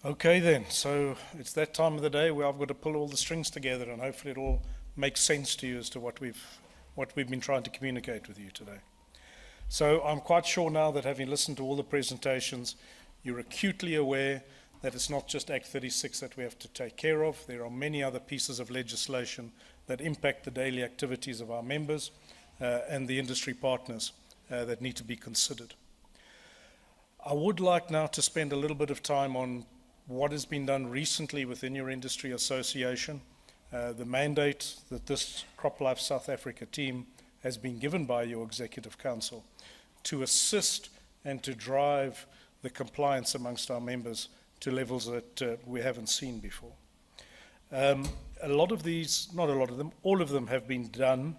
Okay then, so it's that time of the day where I've got to pull all the strings together and hopefully it all makes sense to you as to what we've been trying to communicate with you today. So I'm quite sure now that having listened to all the presentations, you're acutely aware that it's not just Act 36 that we have to take care of. There are many other pieces of legislation that impact the daily activities of our members and the industry partners that need to be considered. I would like now to spend a little bit of time on what has been done recently within your industry association, the mandate that this CropLife South Africa team has been given by your Executive Council to assist and to drive the compliance amongst our members to levels that we haven't seen before. A lot of these, not a lot of them, all of them have been done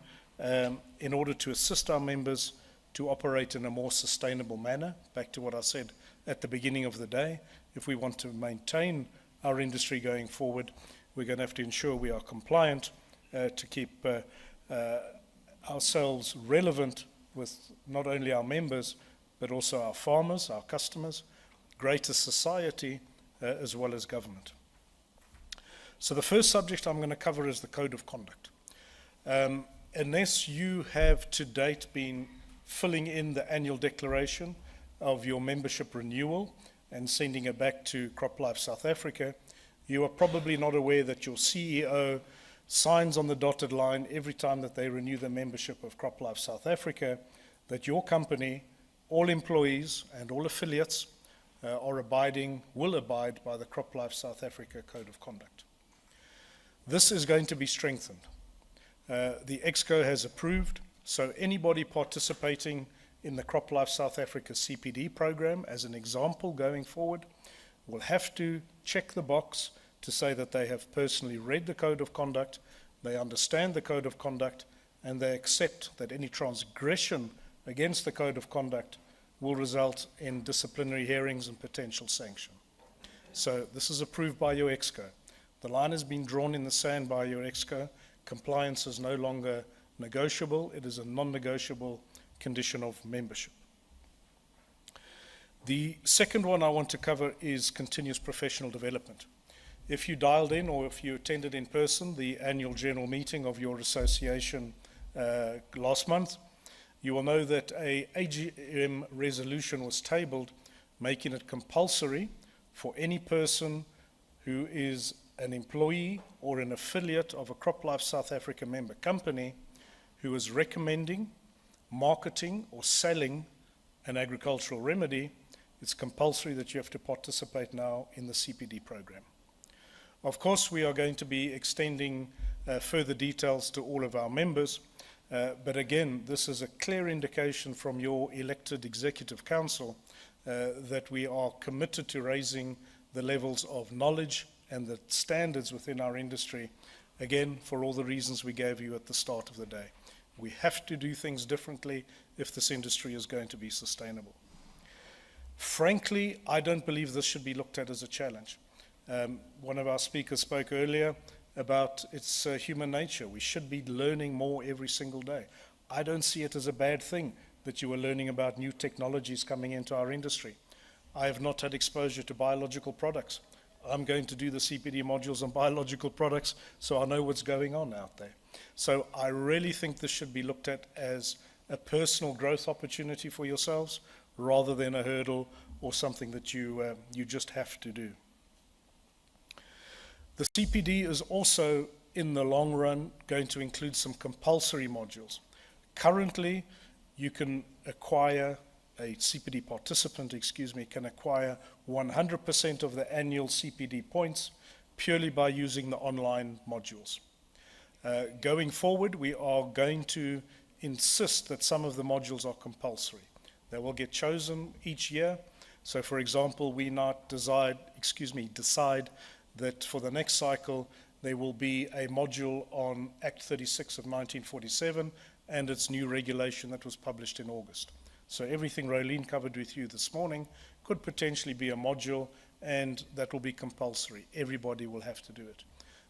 in order to assist our members to operate in a more sustainable manner. Back to what I said at the beginning of the day, if we want to maintain our industry going forward, we're going to have to ensure we are compliant to keep ourselves relevant with not only our members, but also our farmers, our customers, greater society, as well as government. So the first subject I'm going to cover is the Code of Conduct. Unless you have to date been filling in the annual declaration of your membership renewal and sending it back to CropLife South Africa, you are probably not aware that your CEO signs on the dotted line every time that they renew the membership of CropLife South Africa that your company, all employees and all affiliates will abide by the CropLife South Africa Code of Conduct. This is going to be strengthened. The EXCO has approved, so anybody participating in the CropLife South Africa CPD program, as an example going forward, will have to check the box to say that they have personally read the Code of Conduct, they understand the Code of Conduct, and they accept that any transgression against the Code of Conduct will result in disciplinary hearings and potential sanction. So this is approved by your EXCO. The line has been drawn in the sand by your EXCO. Compliance is no longer negotiable. It is a non-negotiable condition of membership. The second one I want to cover is continuous professional development. If you dialed in or if you attended in person the annual general meeting of your association last month, you will know that a AGM resolution was tabled making it compulsory for any person who is an employee or an affiliate of a CropLife South Africa member company who is recommending, marketing or selling an agricultural remedy, it's compulsory that you have to participate now in the CPD program. Of course, we are going to be extending further details to all of our members, but again, this is a clear indication from your elected Executive Council that we are committed to raising the levels of knowledge and the standards within our industry, again, for all the reasons we gave you at the start of the day. We have to do things differently if this industry is going to be sustainable. Frankly, I don't believe this should be looked at as a challenge. One of our speakers spoke earlier about its human nature. We should be learning more every single day. I don't see it as a bad thing that you are learning about new technologies coming into our industry. I have not had exposure to biological products. I'm going to do the CPD modules on biological products, so I know what's going on out there. So I really think this should be looked at as a personal growth opportunity for yourselves, rather than a hurdle or something that you just have to do. The CPD is also, in the long run, going to include some compulsory modules. Currently, you can acquire a CPD participant, can acquire 100% of the annual CPD points purely by using the online modules. Going forward, we are going to insist that some of the modules are compulsory. They will get chosen each year. So for example, we not decide that for the next cycle, there will be a module on Act 36 of 1947 and its new regulation that was published in August. So everything Rolene covered with you this morning could potentially be a module, and that will be compulsory. Everybody will have to do it.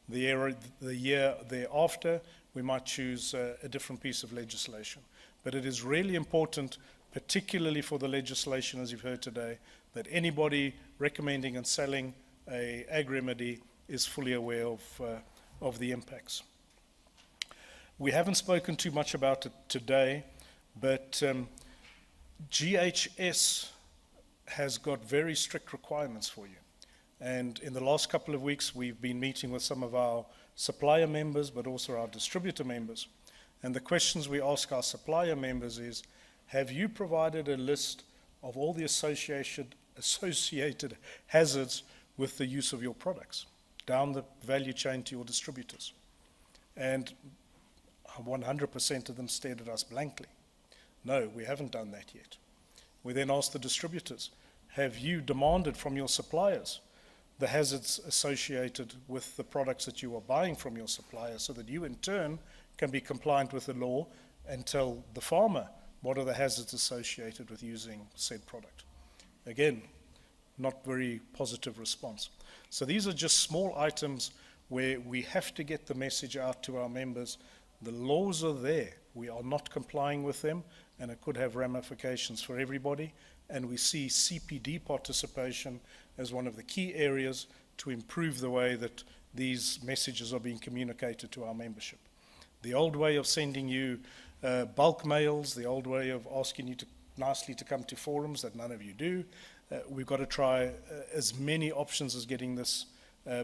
The year thereafter, we might choose a different piece of legislation. But it is really important, particularly for the legislation, as you've heard today, that anybody recommending and selling a ag remedy is fully aware of the impacts. We haven't spoken too much about it today, but GHS has got very strict requirements for you. And in the last couple of weeks, we've been meeting with some of our supplier members, but also our distributor members. And the questions we ask our supplier members is, have you provided a list of all the associated hazards with the use of your products down the value chain to your distributors? And 100% of them stared at us blankly. No, we haven't done that yet. We then asked the distributors, have you demanded from your suppliers the hazards associated with the products that you are buying from your suppliers, so that you in turn can be compliant with the law and tell the farmer what are the hazards associated with using said product? Again, not very positive response. So these are just small items where we have to get the message out to our members. The laws are there. We are not complying with them, and it could have ramifications for everybody. And we see CPD participation as one of the key areas to improve the way that these messages are being communicated to our membership. The old way of sending you bulk mails, the old way of asking you to nicely to come to forums that none of you do, we've got to try as many options as getting this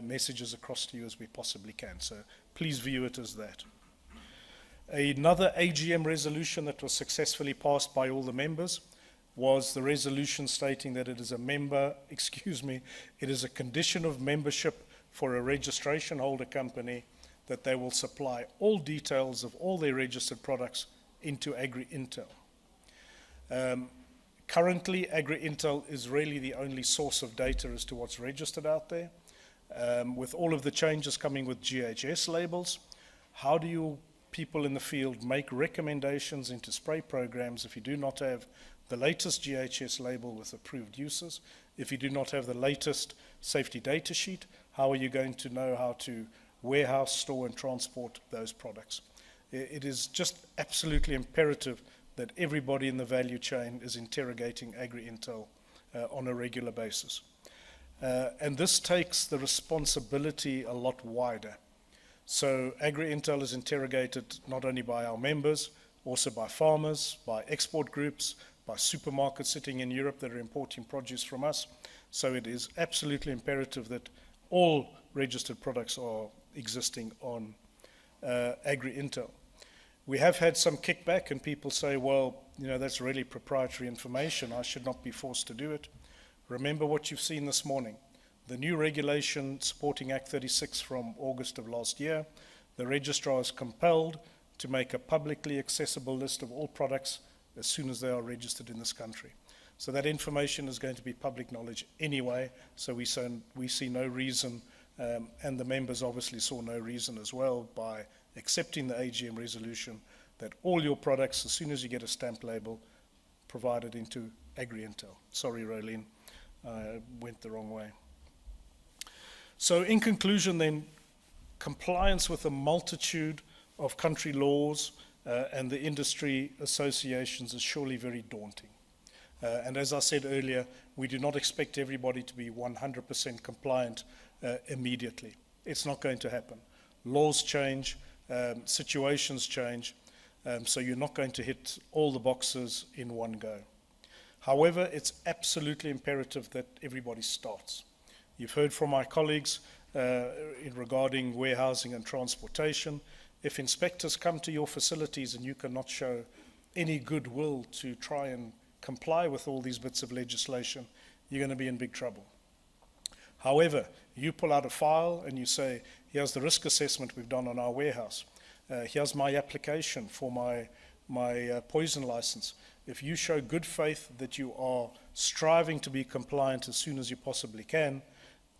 messages across to you as we possibly can. So please view it as that. Another AGM resolution that was successfully passed by all the members was the resolution stating that it is it is a condition of membership for a registration holder company that they will supply all details of all their registered products into Agri-Intel. Currently, Agri-Intel is really the only source of data as to what's registered out there. With all of the changes coming with GHS labels, how do you people in the field make recommendations into spray programs if you do not have the latest GHS label with approved uses? If you do not have the latest safety data sheet, how are you going to know how to warehouse, store, and transport those products? It is just absolutely imperative that everybody in the value chain is interrogating Agri-Intel on a regular basis. And this takes the responsibility a lot wider. So Agri-Intel is interrogated not only by our members, also by farmers, by export groups, by supermarkets sitting in Europe that are importing produce from us. So it is absolutely imperative that all registered products are existing on Agri-Intel. We have had some kickback, and people say, well, you know, that's really proprietary information. I should not be forced to do it. Remember what you've seen this morning. The new regulation supporting Act 36 from August of last year, the registrar is compelled to make a publicly accessible list of all products as soon as they are registered in this country. So that information is going to be public knowledge anyway, so we see no reason, and the members obviously saw no reason as well by accepting the AGM resolution that all your products, as soon as you get a stamp label, provided into Agri-Intel. Sorry, Rolene, I went the wrong way. So in conclusion then, compliance with a multitude of country laws and the industry associations is surely very daunting. And as I said earlier, we do not expect everybody to be 100% compliant immediately. It's not going to happen. Laws change, situations change, so you're not going to hit all the boxes in one go. However, it's absolutely imperative that everybody starts. You've heard from my colleagues regarding warehousing and transportation. If inspectors come to your facilities and you cannot show any goodwill to try and comply with all these bits of legislation, you're going to be in big trouble. However, you pull out a file and you say, here's the risk assessment we've done on our warehouse. Here's my application for my poison license. If you show good faith that you are striving to be compliant as soon as you possibly can,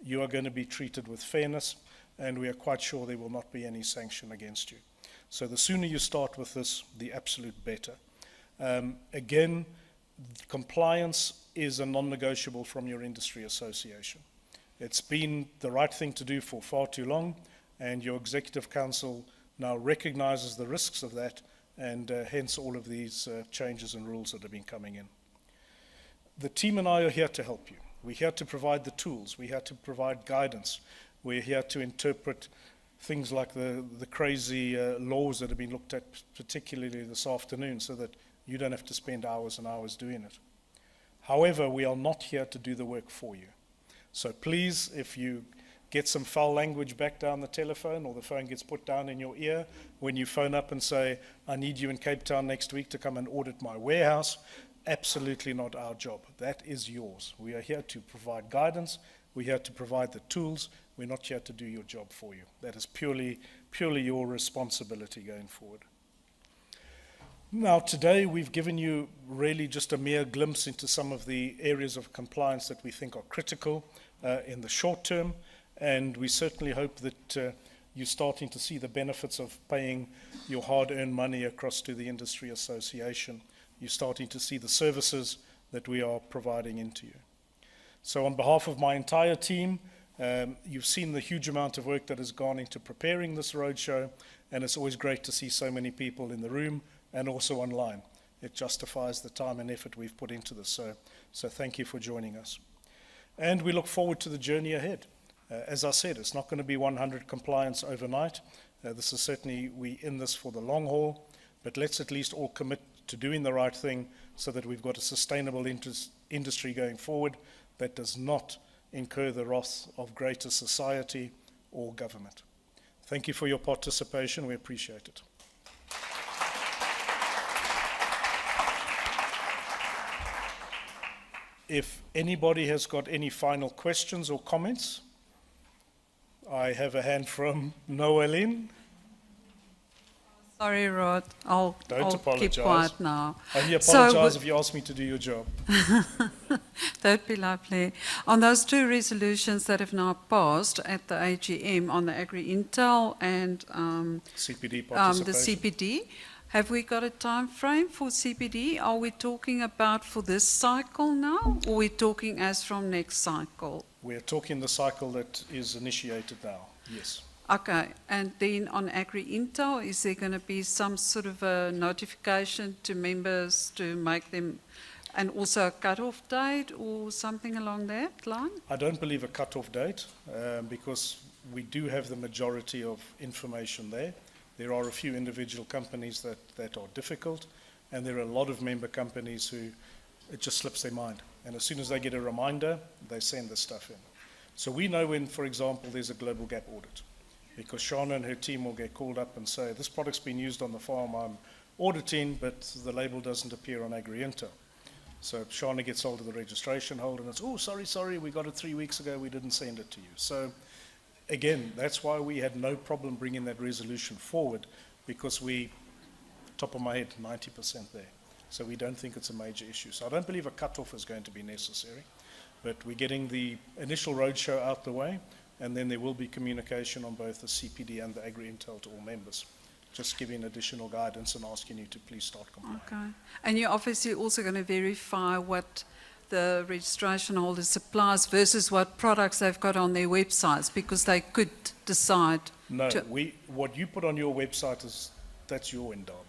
you are going to be treated with fairness, and we are quite sure there will not be any sanction against you. So the sooner you start with this, the absolute better. Again, compliance is a non-negotiable from your industry association. It's been the right thing to do for far too long, and your executive council now recognizes the risks of that, and hence all of these changes and rules that have been coming in. The team and I are here to help you. We're here to provide the tools. We're here to provide guidance. We're here to interpret things like the crazy laws that have been looked at, particularly this afternoon, so that you don't have to spend hours and hours doing it. However, we are not here to do the work for you. So please, if you get some foul language back down the telephone, or the phone gets put down in your ear when you phone up and say, I need you in Cape Town next week to come and audit my warehouse, absolutely not our job. That is yours. We are here to provide guidance. We're here to provide the tools. We're not here to do your job for you. That is purely your responsibility going forward. Now, today we've given you really just a mere glimpse into some of the areas of compliance that we think are critical in the short term, and we certainly hope that you're starting to see the benefits of paying your hard-earned money across to the industry association. You're starting to see the services that we are providing into you. So on behalf of my entire team, you've seen the huge amount of work that has gone into preparing this roadshow, and it's always great to see so many people in the room and also online. It justifies the time and effort we've put into this, so thank you for joining us. And we look forward to the journey ahead. As I said, it's not going to be 100 compliance overnight. This is certainly, we're in this for the long haul, but let's at least all commit to doing the right thing so that we've got a sustainable industry going forward that does not incur the wrath of greater society or government. Thank you for your participation. We appreciate it. If anybody has got any final questions or comments, I have a hand from Noeline. Sorry, Rod. I'll keep quiet now. I apologize if you ask me to do your job. That'd be lovely. On those two resolutions that have now passed at the AGM on the Agri-Intel and CPD the participation. CPD, have we got a time frame for CPD? Are we talking about for this cycle now, or are we talking as from next cycle? We're talking the cycle that is initiated now, yes. Okay, and then on Agri-Intel, is there going to be some sort of a notification to members to make them, and also a cut-off date or something along that line? I don't believe a cut-off date because we do have the majority of information there. There are a few individual companies that are difficult, and there are a lot of member companies who it just slips their mind. And as soon as they get a reminder, they send the stuff in. So we know when, for example, there's a global gap audit, because Shana and her team will get called up and say, this product's been used on the farm I'm auditing, but the label doesn't appear on Agri-Intel. So Shana gets hold of the registration holder and it's, oh, sorry, we got it 3 weeks ago, we didn't send it to you. So again, that's why we had no problem bringing that resolution forward, because we, top of my head, 90% there. So we don't think it's a major issue. So I don't believe a cut-off is going to be necessary, but we're getting the initial roadshow out the way, and then there will be communication on both the CPD and the Agri-Intel to all members, just giving additional guidance and asking you to please start complying. Okay. And you're obviously also going to verify what the registration holder supplies versus what products they've got on their websites, because they could decide. No, what you put on your website that's your indaba.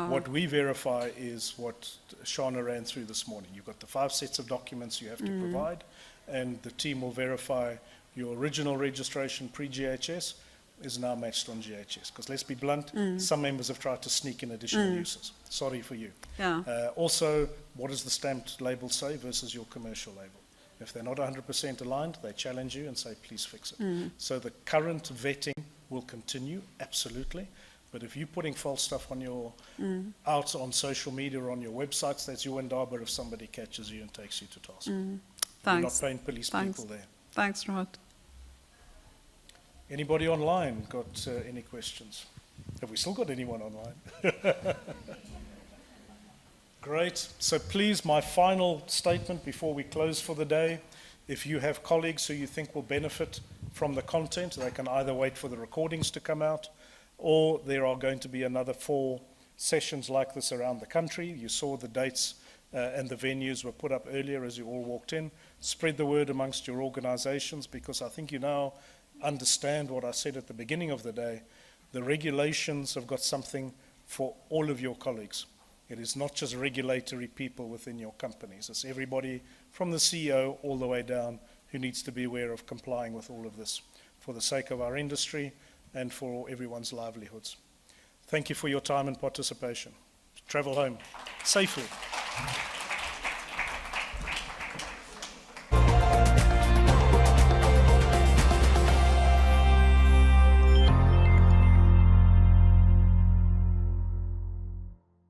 What we verify is what Shana ran through this morning. You've got the 5 sets of documents you have to provide, and the team will verify your original registration pre-GHS is now matched on GHS. Because let's be blunt, some members have tried to sneak in additional uses. Sorry for you. Yeah. Also, what does the stamped label say versus your commercial label? If they're not 100% aligned, they challenge you and say, please fix it. So the current vetting will continue, absolutely. But if you're putting false stuff on your out on social media or on your websites, that's your indaba if somebody catches you and takes you to task. Thanks. You're not paying police people there. Thanks, Rod. Anybody online got any questions? Have we still got anyone online? Great. So please, my final statement before we close for the day, if you have colleagues who you think will benefit from the content, they can either wait for the recordings to come out, or there are going to be another 4 sessions like this around the country. You saw the dates and the venues were put up earlier as you all walked in. Spread the word amongst your organizations, because I think you now understand what I said at the beginning of the day. The regulations have got something for all of your colleagues. It is not just regulatory people within your companies. It's everybody from the CEO all the way down who needs to be aware of complying with all of this for the sake of our industry and for everyone's livelihoods. Thank you for your time and participation. Travel home safely.